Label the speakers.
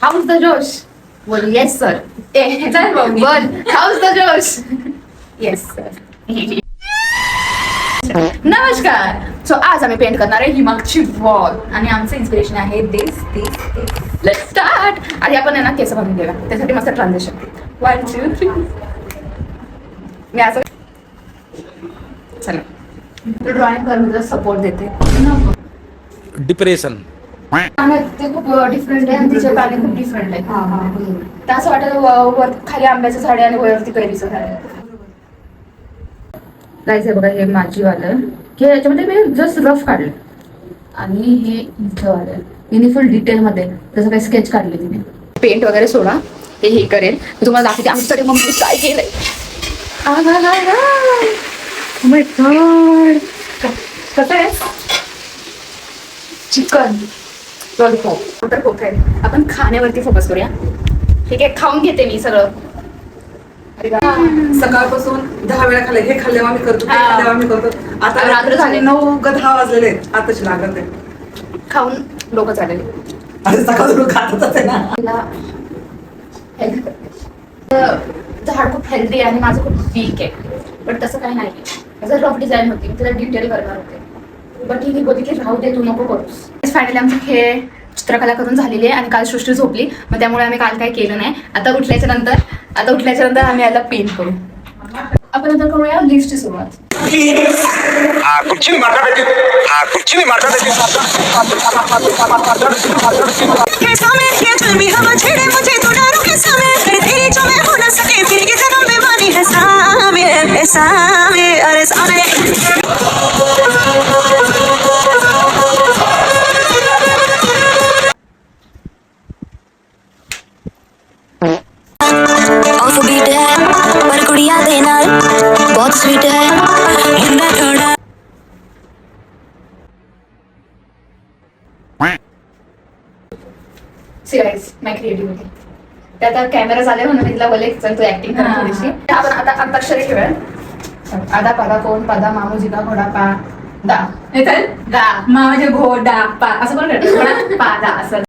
Speaker 1: House the जोश बोल yes sir चल मग बोल हाऊस द जोश येस सर. नमस्कार. सो आज आम्ही पेंट करणार आहे ही मागची वॉल आणि आमचं इन्स्पिरेशन आहे दिस दिस दिस. Let's start. आधी आपण आहे ना केस बनवून घेऊया त्यासाठी मस्त ट्रान्झिशन 1 2 3. मी असं चला तू ड्रॉइंग कर मी सपोर्ट देते.
Speaker 2: डिप्रेशन
Speaker 1: ते खूप डिफरंट आहे आणि तिच्या पाणी खूप डिफरंट आहे. तर असं वाटतं वर खाली आंब्याचं झाड आहे आणि वरती कैरीचं झाड आहे. गाईस हे बघा हे माझी वालं की याच्यामध्ये मी जस्ट रफ काढले आणि हे इथं वालं तिने फुल डिटेलमध्ये जसं काही स्केच काढले तिने. पेंट वगैरे सोडा ते हे करेल मी तुम्हाला दाखवते आमच्यासाठी मम्मी काय केलंय. माय गॉड कसं आहे चिकन लॉलीपॉप. खूप आहे आपण खाण्यावरती फोकस करूया. ठीक आहे खाऊन घेते मी सगळं.
Speaker 3: सकाळपासून 10 वेळा खाल्ले हे खाल्ले आम्ही करतो ते खाल्ले आम्ही करतो. आता
Speaker 1: रात्र झाली
Speaker 3: 9 का 10 वाजलेले आहेत. आताची लागत आहे
Speaker 1: खाऊन डोकं चाललेले.
Speaker 3: आणि सकाळपासून खातच आहे ना.
Speaker 1: झाड खूप हेल्दी आहे आणि माझं खूप वीक आहे पण तसं काही नाही. माझं रफ डिझाईन होती मी तिला डिटेल करणार होते पण ठीक आहे बोलली की राहू दे तू नको करूस. फायनली आमचं हे चित्रकला करून झालेली आहे आणि काल सृष्टी झोपली मग त्यामुळे आम्ही काल काही केलं नाही. आता उठल्याच्या नंतर आम्ही याला पेंट करू. आपण आता करूया लिस्टची सुरुवात.
Speaker 2: कुछ नहीं मारता
Speaker 4: ऑफबीट है पर कुड़िया देना बहुत स्वीट है हिंदा थोड़ा.
Speaker 1: सिराईज माय क्रिएटिव्हिटी. ते आता कॅमेरा झाले म्हणून मी तिला बोलले चल तू ऍक्टिंग कर थोडीशी. आपण आता अंताक्षरी खेळूया. आदा पादा कोण पादा मामू जिगा घोडा पा दा हे चल दा मामाचे घोडा पा असं कोण करतो घोडा पा दा असं